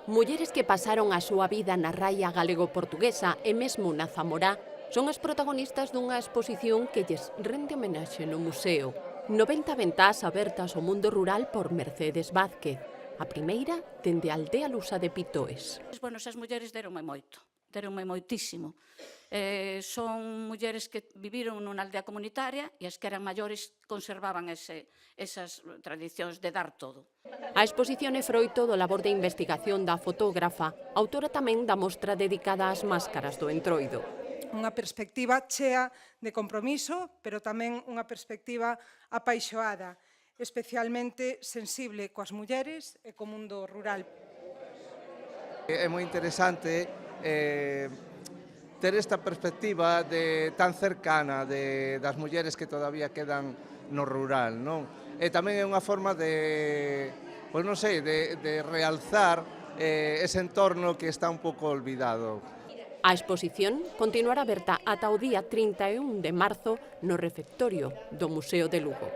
Mulleres que pasaron a súa vida na raia galego-portuguesa e mesmo na Zamorá son as protagonistas dunha exposición que lles rende homenaxe no museo. 90 ventás abertas ao mundo rural por Mercedes Vázquez. A primeira, dende a aldea lusa de Pitoes. Bueno, esas mulleres deronme moitísimo. Son mulleres que viviron nunha aldea comunitaria e as que eran maiores conservaban esas tradicións de dar todo. A exposición é froito do labor de investigación da fotógrafa, autora tamén da mostra dedicada ás máscaras do Entroido. Unha perspectiva chea de compromiso, pero tamén unha perspectiva apaixoada, especialmente sensible coas mulleres e co mundo rural. É moi interesante ter esta perspectiva tan cercana das mulleres que todavía quedan no rural, non? E tamén é unha forma de realzar ese entorno que está un pouco olvidado. A exposición continuará aberta ata o día 31 de marzo no refectorio do Museo de Lugo.